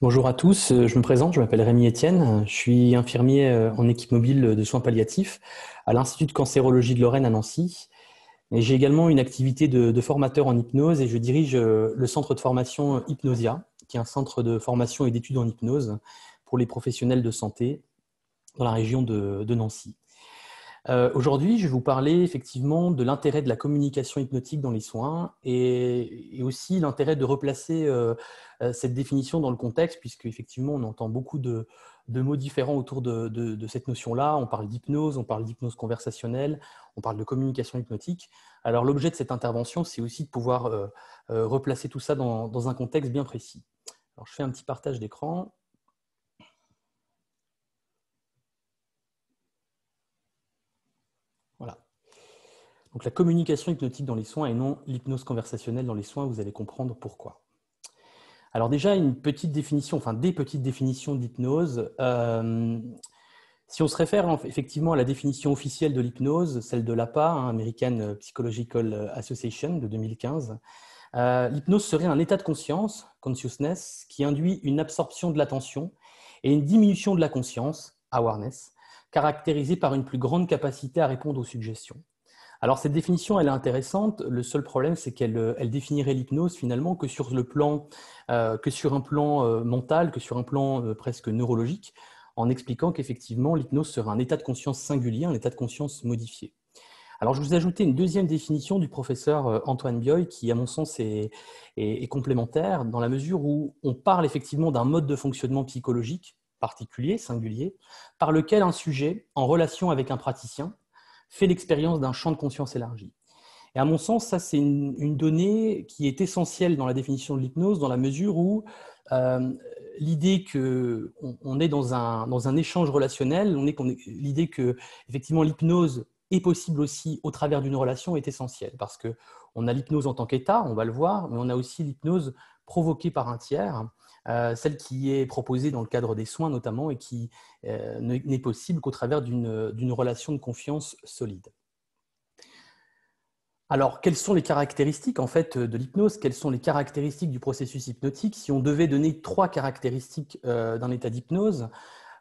Bonjour à tous, je me présente, je m'appelle Rémi Etienne, je suis infirmier en équipe mobile de soins palliatifs à l'Institut de cancérologie de Lorraine à Nancy. Et j'ai également une activité de formateur en hypnose et je dirige le centre de formation Hypnosia, qui est un centre de formation et d'études en hypnose pour les professionnels de santé dans la région de Nancy. Aujourd'hui, je vais vous parler effectivement de l'intérêt de la communication hypnotique dans les soins et aussi l'intérêt de replacer cette définition dans le contexte, puisque effectivement on entend beaucoup de mots différents autour de cette notion-là. On parle d'hypnose conversationnelle, on parle de communication hypnotique. Alors l'objet de cette intervention, c'est aussi de pouvoir replacer tout ça dans un contexte bien précis. Alors je fais un petit partage d'écran. Voilà. Donc la communication hypnotique dans les soins et non l'hypnose conversationnelle dans les soins, vous allez comprendre pourquoi. Alors déjà, une petite définition, enfin des petites définitions d'hypnose. Si on se réfère effectivement à la définition officielle de l'hypnose, celle de l'APA, American Psychological Association de 2015, l'hypnose serait un état de conscience, consciousness, qui induit une absorption de l'attention et une diminution de la conscience, awareness, caractérisée par une plus grande capacité à répondre aux suggestions. Alors cette définition, elle est intéressante. Le seul problème, c'est qu'elle définirait l'hypnose finalement que sur un plan mental, que sur un plan presque neurologique, en expliquant qu'effectivement l'hypnose serait un état de conscience singulier, un état de conscience modifié. Alors je vous ai ajouté une deuxième définition du professeur Antoine Bioy qui, à mon sens, est complémentaire dans la mesure où on parle effectivement d'un mode de fonctionnement psychologique particulier, singulier, par lequel un sujet, en relation avec un praticien, fait l'expérience d'un champ de conscience élargi. Et à mon sens, ça, c'est une donnée qui est essentielle dans la définition de l'hypnose, dans la mesure où euh, l'idée qu'on est dans un échange relationnel, l'idée que effectivement l'hypnose est possible aussi au travers d'une relation est essentielle, parce qu'on a l'hypnose en tant qu'état, on va le voir, mais on a aussi l'hypnose provoquée par un tiers, celle qui est proposée dans le cadre des soins notamment, et qui n'est possible qu'au travers d'une relation de confiance solide. Alors, quelles sont les caractéristiques en fait de l'hypnose? Quelles sont les caractéristiques du processus hypnotique? Si on devait donner trois caractéristiques d'un état d'hypnose,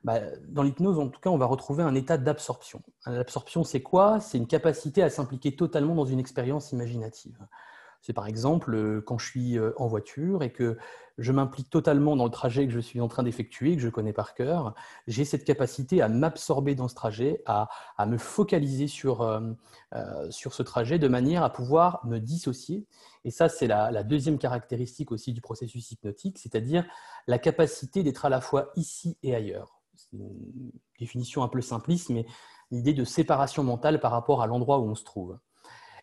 dans l'hypnose, en tout cas, on va retrouver un état d'absorption. L'absorption, c'est quoi? C'est une capacité à s'impliquer totalement dans une expérience imaginative. C'est par exemple quand je suis en voiture et que je m'implique totalement dans le trajet que je suis en train d'effectuer, que je connais par cœur. J'ai cette capacité à m'absorber dans ce trajet, à me focaliser sur ce trajet de manière à pouvoir me dissocier. Et ça, c'est la deuxième caractéristique aussi du processus hypnotique, c'est-à-dire la capacité d'être à la fois ici et ailleurs. C'est une définition un peu simpliste, mais l'idée de séparation mentale par rapport à l'endroit où on se trouve.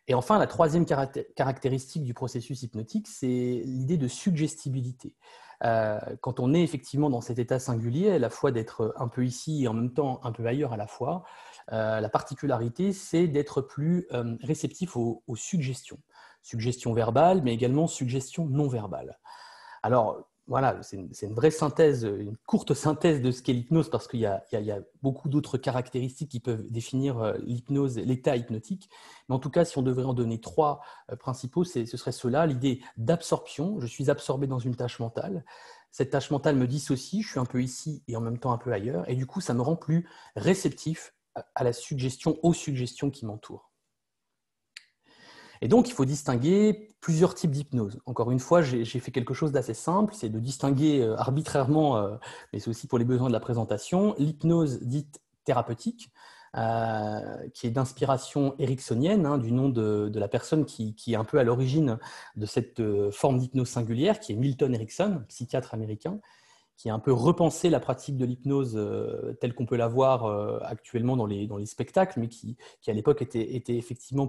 Et enfin, la troisième caractéristique du processus hypnotique, c'est l'idée de suggestibilité. Quand on est effectivement dans cet état singulier, à la fois d'être un peu ici et en même temps un peu ailleurs à la fois, la particularité, c'est d'être plus réceptif aux suggestions. Suggestions verbales, mais également suggestions non verbales. Alors, voilà, c'est une vraie synthèse, une courte synthèse de ce qu'est l'hypnose, parce qu'il y a beaucoup d'autres caractéristiques qui peuvent définir l'hypnose, l'état hypnotique. Mais en tout cas, si on devrait en donner trois principaux, ce serait cela, l'idée d'absorption. Je suis absorbé dans une tâche mentale. Cette tâche mentale me dissocie, je suis un peu ici et en même temps un peu ailleurs. Et du coup, ça me rend plus réceptif à la suggestion, aux suggestions qui m'entourent. Et donc, il faut distinguer plusieurs types d'hypnose. Encore une fois, j'ai fait quelque chose d'assez simple, c'est de distinguer arbitrairement, mais c'est aussi pour les besoins de la présentation, l'hypnose dite thérapeutique, qui est d'inspiration ericksonienne, du nom de la personne qui est un peu à l'origine de cette forme d'hypnose singulière, qui est Milton Erickson, psychiatre américain, qui a un peu repensé la pratique de l'hypnose telle qu'on peut la voir actuellement dans les spectacles, mais qui à l'époque était effectivement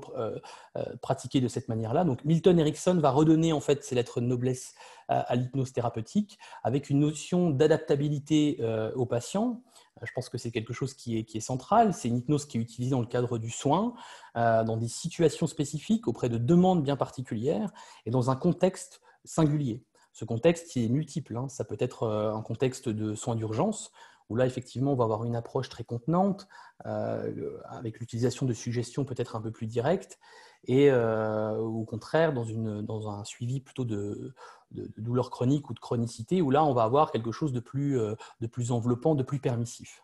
pratiquée de cette manière-là. Donc Milton Erickson va redonner en fait ses lettres de noblesse à l'hypnose thérapeutique avec une notion d'adaptabilité aux patients. Je pense que c'est quelque chose qui est central. C'est une hypnose qui est utilisée dans le cadre du soin, dans des situations spécifiques, auprès de demandes bien particulières et dans un contexte singulier. Ce contexte, il est multiple. Ça peut être un contexte de soins d'urgence, où là, effectivement, on va avoir une approche très contenante, avec l'utilisation de suggestions peut-être un peu plus directes. et au contraire dans un suivi plutôt de douleur chronique ou de chronicité, où là on va avoir quelque chose de plus enveloppant, de plus permissif.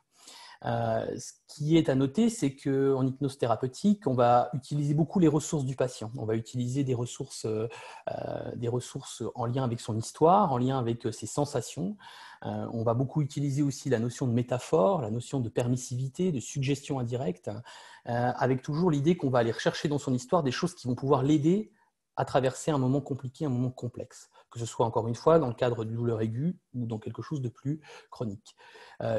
Ce qui est à noter, c'est qu'en hypnose thérapeutique, on va utiliser beaucoup les ressources du patient. On va utiliser des ressources en lien avec son histoire, en lien avec ses sensations. On va beaucoup utiliser aussi la notion de métaphore, la notion de permissivité, de suggestion indirecte, avec toujours l'idée qu'on va aller rechercher dans son histoire des choses qui vont pouvoir l'aider à traverser un moment compliqué, un moment complexe, que ce soit encore une fois dans le cadre d'une douleur aiguë ou dans quelque chose de plus chronique.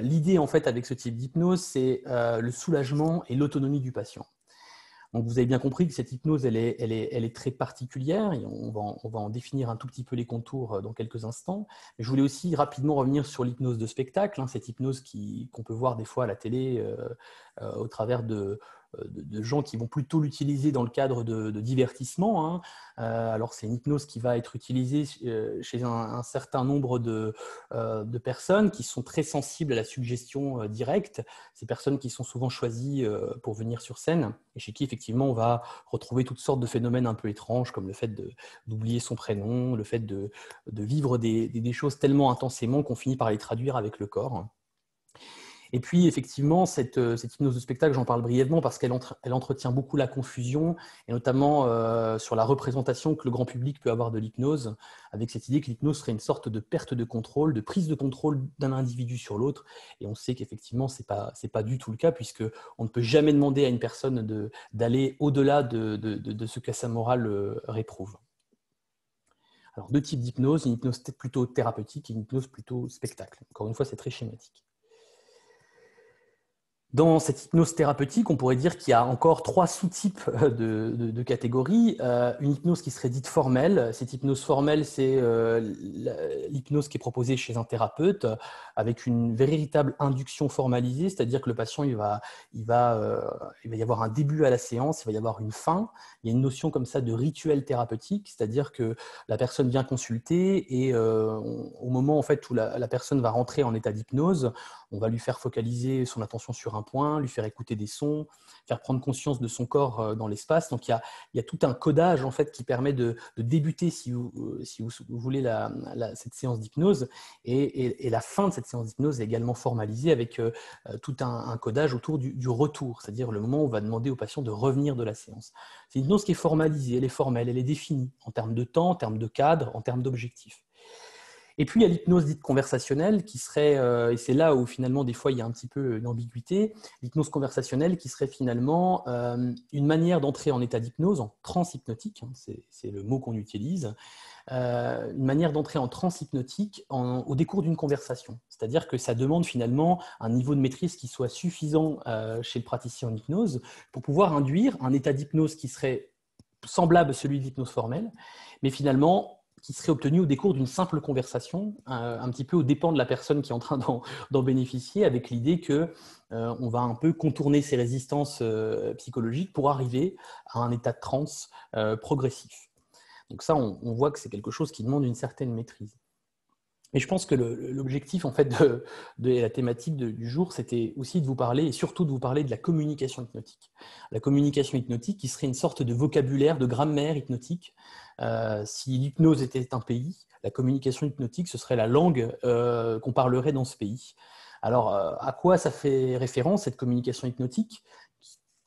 L'idée en fait avec ce type d'hypnose, c'est le soulagement et l'autonomie du patient. Donc vous avez bien compris que cette hypnose, elle est très particulière et on va en définir un tout petit peu les contours dans quelques instants. Mais je voulais aussi rapidement revenir sur l'hypnose de spectacle, cette hypnose qu'on peut voir des fois à la télé au travers de gens qui vont plutôt l'utiliser dans le cadre de divertissement. Alors, c'est une hypnose qui va être utilisée chez un certain nombre de personnes qui sont très sensibles à la suggestion directe. Ces personnes qui sont souvent choisies pour venir sur scène et chez qui, effectivement, on va retrouver toutes sortes de phénomènes un peu étranges, comme le fait d'oublier son prénom, le fait de vivre des choses tellement intensément qu'on finit par les traduire avec le corps. Et puis, effectivement, cette hypnose de spectacle, j'en parle brièvement parce qu'elle entretient beaucoup la confusion, et notamment sur la représentation que le grand public peut avoir de l'hypnose, avec cette idée que l'hypnose serait une sorte de perte de contrôle, de prise de contrôle d'un individu sur l'autre. Et on sait qu'effectivement, ce n'est pas du tout le cas, puisqu'on ne peut jamais demander à une personne d'aller au-delà de ce que sa morale réprouve. Alors, deux types d'hypnose, une hypnose plutôt thérapeutique et une hypnose plutôt spectacle. Encore une fois, c'est très schématique. Dans cette hypnose thérapeutique, on pourrait dire qu'il y a encore trois sous-types de catégories. Une hypnose qui serait dite formelle. Cette hypnose formelle, c'est l'hypnose qui est proposée chez un thérapeute avec une véritable induction formalisée, c'est-à-dire que le patient, il va y avoir un début à la séance, il va y avoir une fin. Il y a une notion comme ça de rituel thérapeutique, c'est-à-dire que la personne vient consulter et au moment en fait, où la personne va rentrer en état d'hypnose, on va lui faire focaliser son attention sur un point, lui faire écouter des sons, faire prendre conscience de son corps dans l'espace. Donc, il y a tout un codage en fait, qui permet de débuter, si vous voulez, cette séance d'hypnose. Et la fin de cette séance d'hypnose est également formalisée avec tout un codage autour du retour, c'est-à-dire le moment où on va demander au patient de revenir de la séance. C'est une hypnose qui est formalisée, elle est formelle, elle est définie en termes de temps, en termes de cadre, en termes d'objectifs. Et puis, il y a l'hypnose dite conversationnelle qui serait, et c'est là où finalement des fois il y a un petit peu d'ambiguïté, l'hypnose conversationnelle qui serait finalement une manière d'entrer en état d'hypnose, en transe hypnotique, c'est le mot qu'on utilise, une manière d'entrer en transe hypnotique au décours d'une conversation. C'est-à-dire que ça demande finalement un niveau de maîtrise qui soit suffisant chez le praticien en hypnose pour pouvoir induire un état d'hypnose qui serait semblable à celui de l'hypnose formelle, mais finalement qui serait obtenu au décours d'une simple conversation, un petit peu aux dépens de la personne qui est en train d'en bénéficier, avec l'idée qu'on va un peu contourner ses résistances psychologiques pour arriver à un état de transe progressif. Donc ça, on voit que c'est quelque chose qui demande une certaine maîtrise. Mais je pense que l'objectif en fait, de la thématique du jour, c'était aussi de vous parler, et surtout de vous parler de la communication hypnotique. La communication hypnotique qui serait une sorte de vocabulaire, de grammaire hypnotique. Si l'hypnose était un pays, la communication hypnotique, ce serait la langue qu'on parlerait dans ce pays. Alors, à quoi ça fait référence, cette communication hypnotique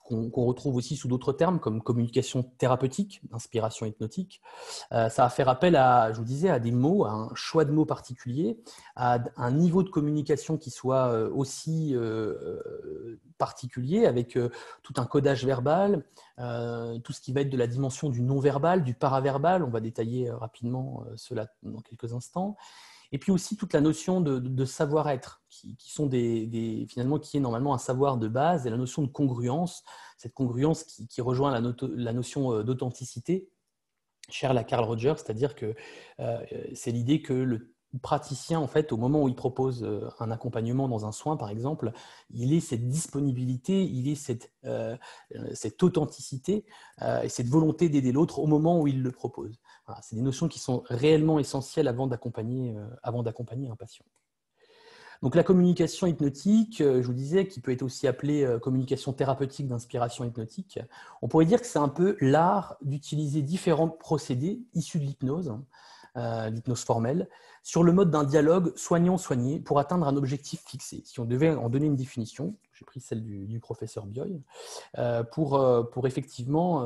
qu'on retrouve aussi sous d'autres termes comme communication thérapeutique, inspiration hypnotique. Ça va faire appel à, je vous disais, à des mots, à un choix de mots particulier, à un niveau de communication qui soit aussi particulier, avec tout un codage verbal, tout ce qui va être de la dimension du non-verbal, du paraverbal. On va détailler rapidement cela dans quelques instants. Et puis aussi toute la notion de savoir-être, qui finalement qui est normalement un savoir de base, et la notion de congruence, cette congruence qui rejoint la notion d'authenticité, chère à Carl Rogers, c'est-à-dire que c'est l'idée que le praticien, en fait, au moment où il propose un accompagnement dans un soin, par exemple, il ait cette disponibilité, il ait cette authenticité et cette volonté d'aider l'autre au moment où il le propose. Voilà, c'est des notions qui sont réellement essentielles avant d'accompagner un patient. Donc la communication hypnotique, je vous disais, qui peut être aussi appelée communication thérapeutique d'inspiration hypnotique, on pourrait dire que c'est un peu l'art d'utiliser différents procédés issus de l'hypnose formelle, sur le mode d'un dialogue soignant-soigné pour atteindre un objectif fixé. Si on devait en donner une définition, j'ai pris celle du professeur Bioy, pour effectivement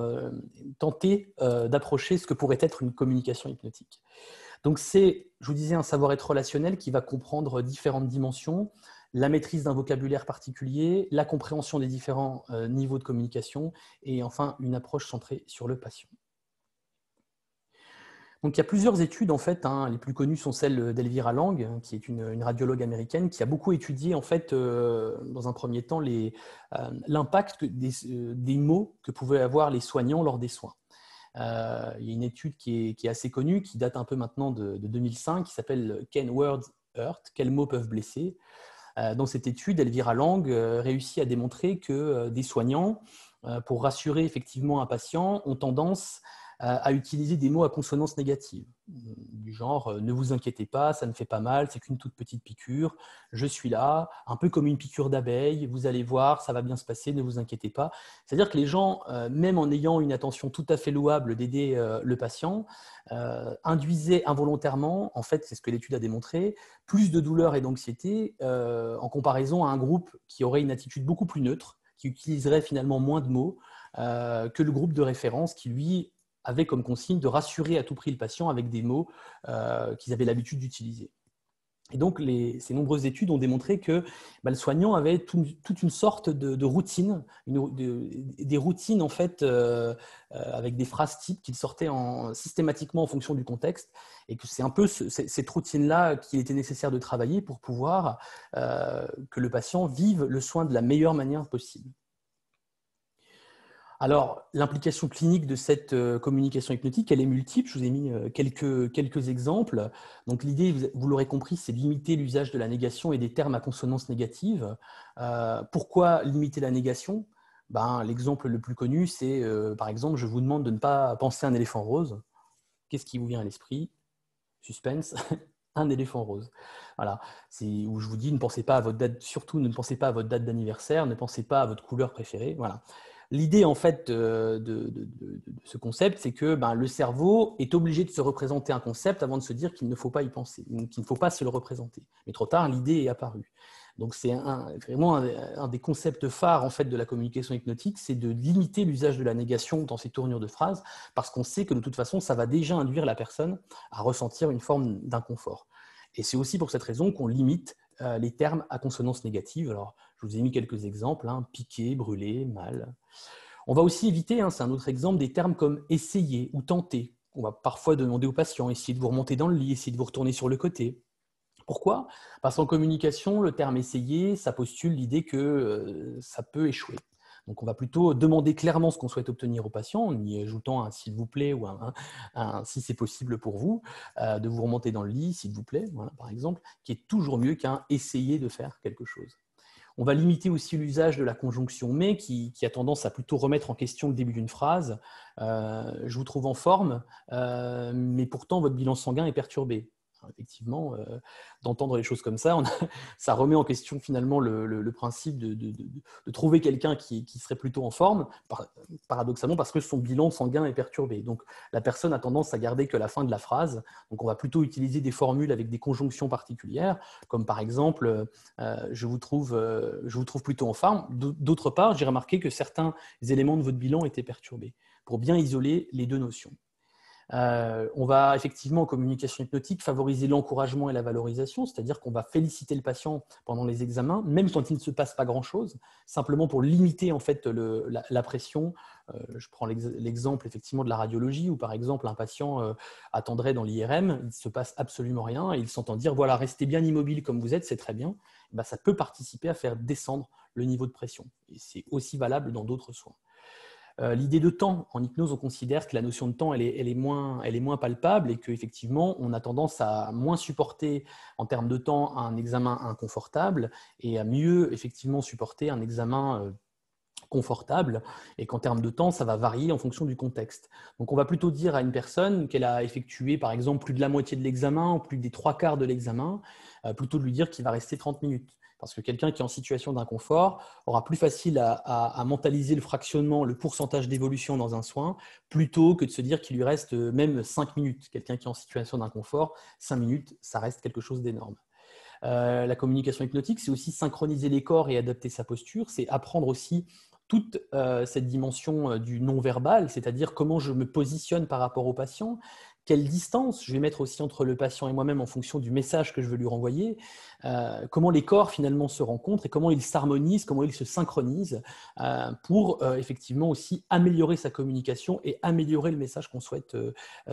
tenter d'approcher ce que pourrait être une communication hypnotique. Donc c'est, je vous disais, un savoir-être relationnel qui va comprendre différentes dimensions, la maîtrise d'un vocabulaire particulier, la compréhension des différents niveaux de communication et enfin une approche centrée sur le patient. Donc il y a plusieurs études en fait, les plus connues sont celles d'Elvira Lang, qui est une radiologue américaine qui a beaucoup étudié en fait dans un premier temps l'impact des mots que pouvaient avoir les soignants lors des soins. Il y a une étude qui est assez connue, qui date un peu maintenant de 2005, qui s'appelle Can Words Hurt? Quels mots peuvent blesser? Dans cette étude, Elvira Lang réussit à démontrer que des soignants, pour rassurer effectivement un patient, ont tendance à utiliser des mots à consonance négative, du genre « ne vous inquiétez pas, ça ne fait pas mal, c'est qu'une toute petite piqûre, je suis là, un peu comme une piqûre d'abeille, vous allez voir, ça va bien se passer, ne vous inquiétez pas ». C'est-à-dire que les gens, même en ayant une attention tout à fait louable d'aider le patient, induisaient involontairement, en fait c'est ce que l'étude a démontré, plus de douleur et d'anxiété en comparaison à un groupe qui aurait une attitude beaucoup plus neutre, qui utiliserait finalement moins de mots que le groupe de référence qui, lui, avait comme consigne de rassurer à tout prix le patient avec des mots qu'ils avaient l'habitude d'utiliser. Et donc, ces nombreuses études ont démontré que le soignant avait toute une sorte de routine, des routines en fait avec des phrases types qu'il sortait systématiquement en fonction du contexte, et que c'est un peu cette routine-là qu'il était nécessaire de travailler pour pouvoir que le patient vive le soin de la meilleure manière possible. Alors, l'implication clinique de cette communication hypnotique, elle est multiple. Je vous ai mis quelques exemples. Donc, l'idée, vous l'aurez compris, c'est de limiter l'usage de la négation et des termes à consonance négative. Pourquoi limiter la négation? L'exemple le plus connu, c'est, par exemple, je vous demande de ne pas penser à un éléphant rose. Qu'est-ce qui vous vient à l'esprit? Suspense. Un éléphant rose. Voilà. C'est où je vous dis, ne pensez pas à votre date, surtout ne pensez pas à votre date d'anniversaire, ne pensez pas à votre couleur préférée. Voilà. L'idée en fait de ce concept, c'est que le cerveau est obligé de se représenter un concept avant de se dire qu'il ne faut pas y penser, qu'il ne faut pas se le représenter. Mais trop tard, l'idée est apparue. Donc c'est vraiment un des concepts phares en fait de la communication hypnotique, c'est de limiter l'usage de la négation dans ces tournures de phrases, parce qu'on sait que de toute façon, ça va déjà induire la personne à ressentir une forme d'inconfort. Et c'est aussi pour cette raison qu'on limite les termes à consonance négative. Alors, je vous ai mis quelques exemples, piquer, brûler, mal. On va aussi éviter, c'est un autre exemple, des termes comme essayer ou tenter. On va parfois demander au patient, essayer de vous remonter dans le lit, essayer de vous retourner sur le côté. Pourquoi? Parce qu'en communication, le terme essayer, ça postule l'idée que ça peut échouer. Donc, on va plutôt demander clairement ce qu'on souhaite obtenir au patient, en y ajoutant un s'il vous plaît ou un si c'est possible pour vous, de vous remonter dans le lit, s'il vous plaît, voilà, par exemple, qui est toujours mieux qu'un essayer de faire quelque chose. On va limiter aussi l'usage de la conjonction mais qui a tendance à plutôt remettre en question le début d'une phrase. Je vous trouve en forme, mais pourtant votre bilan sanguin est perturbé. Effectivement, d'entendre les choses comme ça, ça remet en question finalement le principe de trouver quelqu'un qui serait plutôt en forme, paradoxalement parce que son bilan sanguin est perturbé. Donc la personne a tendance à garder que la fin de la phrase. Donc on va plutôt utiliser des formules avec des conjonctions particulières, comme par exemple je vous trouve plutôt en forme. D'autre part, j'ai remarqué que certains éléments de votre bilan étaient perturbés, pour bien isoler les deux notions. On va effectivement en communication hypnotique favoriser l'encouragement et la valorisation, c'est-à-dire qu'on va féliciter le patient pendant les examens, même quand il ne se passe pas grand-chose, simplement pour limiter en fait la pression. Je prends l'exemple effectivement de la radiologie où par exemple un patient attendrait dans l'IRM, il ne se passe absolument rien et il s'entend dire voilà, restez bien immobile comme vous êtes, c'est très bien. Ça peut participer à faire descendre le niveau de pression et c'est aussi valable dans d'autres soins. L'idée de temps, en hypnose, on considère que la notion de temps, elle est moins palpable et qu'effectivement, on a tendance à moins supporter en termes de temps un examen inconfortable et à mieux effectivement supporter un examen confortable et qu'en termes de temps, ça va varier en fonction du contexte. Donc, on va plutôt dire à une personne qu'elle a effectué, par exemple, plus de la moitié de l'examen ou plus des 3/4 de l'examen, plutôt de lui dire qu'il va rester 30 minutes. Parce que quelqu'un qui est en situation d'inconfort aura plus facile à mentaliser le fractionnement, le pourcentage d'évolution dans un soin, plutôt que de se dire qu'il lui reste même 5 minutes. Quelqu'un qui est en situation d'inconfort, 5 minutes, ça reste quelque chose d'énorme. La communication hypnotique, c'est aussi synchroniser les corps et adapter sa posture, c'est apprendre aussi toute cette dimension du non-verbal, c'est-à-dire comment je me positionne par rapport au patient, quelle distance je vais mettre aussi entre le patient et moi-même en fonction du message que je veux lui renvoyer, comment les corps finalement se rencontrent et comment ils s'harmonisent, comment ils se synchronisent pour effectivement aussi améliorer sa communication et améliorer le message qu'on souhaite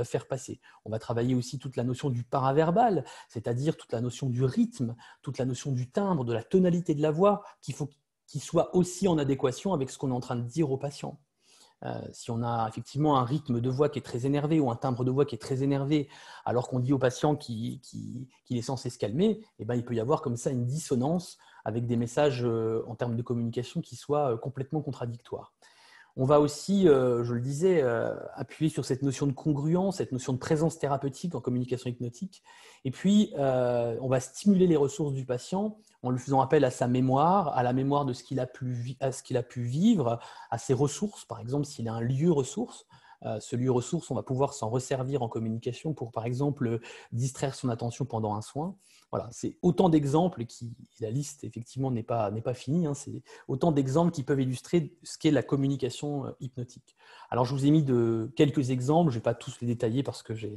faire passer. On va travailler aussi toute la notion du paraverbal, c'est-à-dire toute la notion du rythme, toute la notion du timbre, de la tonalité de la voix, qu'il faut qu'il soit aussi en adéquation avec ce qu'on est en train de dire au patient. Si on a effectivement un rythme de voix qui est très énervé ou un timbre de voix qui est très énervé, alors qu'on dit au patient qu'il est censé se calmer, eh ben, il peut y avoir comme ça une dissonance avec des messages en termes de communication qui soient complètement contradictoires. On va aussi, je le disais, appuyer sur cette notion de congruence, cette notion de présence thérapeutique en communication hypnotique. Et puis, on va stimuler les ressources du patient en lui faisant appel à sa mémoire, à la mémoire de ce qu'il a pu vivre, à ses ressources. Par exemple, s'il a un lieu ressource, ce lieu ressource, on va pouvoir s'en resservir en communication pour, par exemple, distraire son attention pendant un soin. Voilà, c'est autant d'exemples qui, la liste effectivement n'est pas finie, hein, c'est autant d'exemples qui peuvent illustrer ce qu'est la communication hypnotique. Alors, je vous ai mis quelques exemples, je ne vais pas tous les détailler parce que je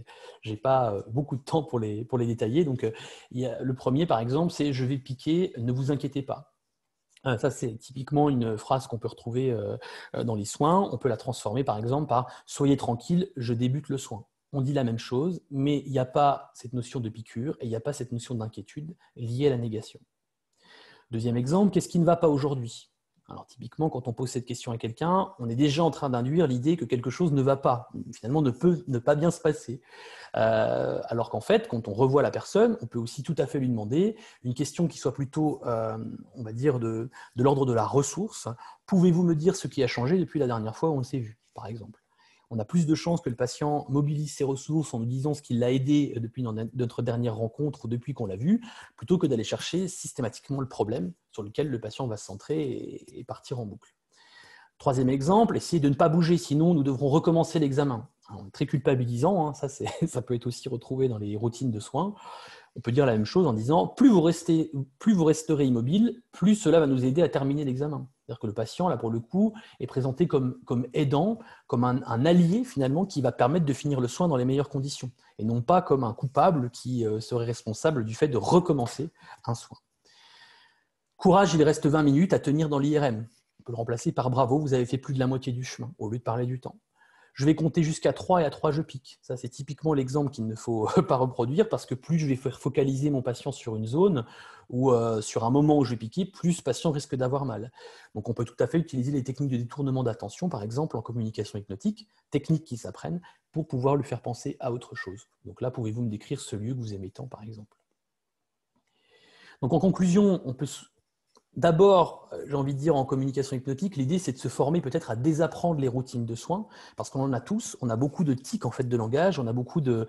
n'ai pas beaucoup de temps pour les détailler. Donc, le premier, par exemple, c'est « je vais piquer, ne vous inquiétez pas ». Ça, c'est typiquement une phrase qu'on peut retrouver dans les soins. On peut la transformer, par exemple, par « soyez tranquille, je débute le soin ». On dit la même chose, mais il n'y a pas cette notion de piqûre et il n'y a pas cette notion d'inquiétude liée à la négation. Deuxième exemple, qu'est-ce qui ne va pas aujourd'hui? Alors typiquement, quand on pose cette question à quelqu'un, on est déjà en train d'induire l'idée que quelque chose ne va pas, finalement ne peut ne pas bien se passer. Alors qu'en fait, quand on revoit la personne, on peut aussi tout à fait lui demander une question qui soit plutôt, on va dire, de l'ordre de la ressource. Pouvez-vous me dire ce qui a changé depuis la dernière fois où on s'est vu, par exemple? On a plus de chances que le patient mobilise ses ressources en nous disant ce qui l'a aidé depuis notre dernière rencontre ou depuis qu'on l'a vu, plutôt que d'aller chercher systématiquement le problème sur lequel le patient va se centrer et partir en boucle. Troisième exemple, essayez de ne pas bouger, sinon nous devrons recommencer l'examen. Très culpabilisant, hein, ça peut être aussi retrouvé dans les routines de soins. On peut dire la même chose en disant plus vous resterez immobile, plus cela va nous aider à terminer l'examen. C'est-à-dire que le patient, là pour le coup, est présenté comme aidant, comme un allié finalement qui va permettre de finir le soin dans les meilleures conditions, et non pas comme un coupable qui serait responsable du fait de recommencer un soin. Courage, il reste 20 minutes à tenir dans l'IRM. On peut le remplacer par bravo, vous avez fait plus de la moitié du chemin, au lieu de parler du temps. Je vais compter jusqu'à 3 et à 3, je pique. Ça, c'est typiquement l'exemple qu'il ne faut pas reproduire parce que plus je vais faire focaliser mon patient sur une zone ou sur un moment où je vais piquer, plus ce patient risque d'avoir mal. Donc, on peut tout à fait utiliser les techniques de détournement d'attention, par exemple, en communication hypnotique, techniques qui s'apprennent pour pouvoir lui faire penser à autre chose. Donc là, pouvez-vous me décrire ce lieu que vous aimez tant, par exemple? Donc, en conclusion, on peut d'abord, j'ai envie de dire en communication hypnotique, l'idée c'est de se former peut-être à désapprendre les routines de soins, parce qu'on en a tous, on a beaucoup de tics en fait de langage, on a beaucoup de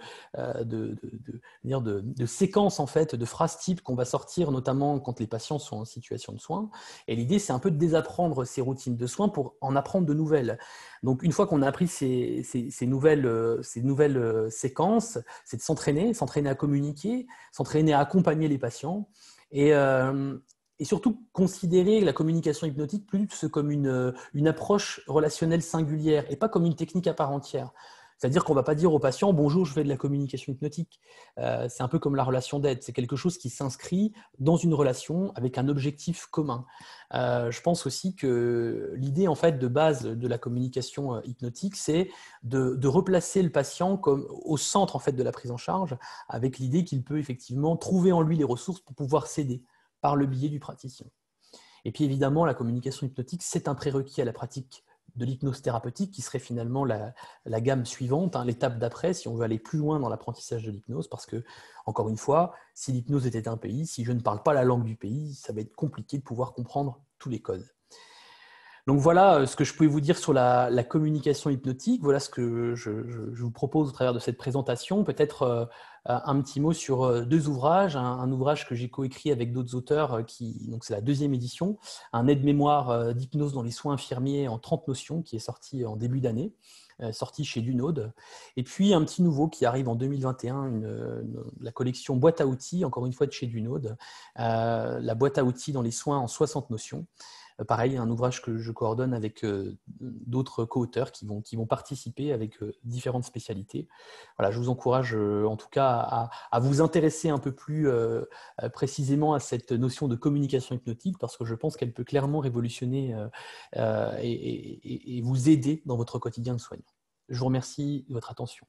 séquences en fait, de phrases types qu'on va sortir, notamment quand les patients sont en situation de soins. Et l'idée c'est un peu de désapprendre ces routines de soins pour en apprendre de nouvelles. Donc une fois qu'on a appris ces nouvelles séquences, c'est de s'entraîner à communiquer, s'entraîner à accompagner les patients. Et surtout considérer la communication hypnotique plus comme une approche relationnelle singulière et pas comme une technique à part entière. C'est-à-dire qu'on ne va pas dire au patient « Bonjour, je fais de la communication hypnotique ». C'est un peu comme la relation d'aide. C'est quelque chose qui s'inscrit dans une relation avec un objectif commun. Je pense aussi que l'idée en fait, de base de la communication hypnotique, c'est de replacer le patient comme au centre en fait, de la prise en charge, avec l'idée qu'il peut effectivement trouver en lui les ressources pour pouvoir s'aider par le biais du praticien. Et puis évidemment, la communication hypnotique, c'est un prérequis à la pratique de l'hypnose thérapeutique qui serait finalement la gamme suivante, hein, l'étape d'après, si on veut aller plus loin dans l'apprentissage de l'hypnose, parce que, encore une fois, si l'hypnose était un pays, si je ne parle pas la langue du pays, ça va être compliqué de pouvoir comprendre tous les codes. Donc voilà ce que je pouvais vous dire sur la communication hypnotique. Voilà ce que je vous propose au travers de cette présentation. Peut-être un petit mot sur deux ouvrages. Un ouvrage que j'ai coécrit avec d'autres auteurs, donc c'est la deuxième édition, un aide-mémoire d'hypnose dans les soins infirmiers en 30 notions, qui est sorti en début d'année, sorti chez Dunode. Et puis un petit nouveau qui arrive en 2021, la collection boîte à outils, encore une fois de chez Dunode, la boîte à outils dans les soins en 60 notions. Pareil, un ouvrage que je coordonne avec d'autres co-auteurs qui vont participer avec différentes spécialités. Voilà, je vous encourage en tout cas à vous intéresser un peu plus précisément à cette notion de communication hypnotique parce que je pense qu'elle peut clairement révolutionner et vous aider dans votre quotidien de soignant. Je vous remercie de votre attention.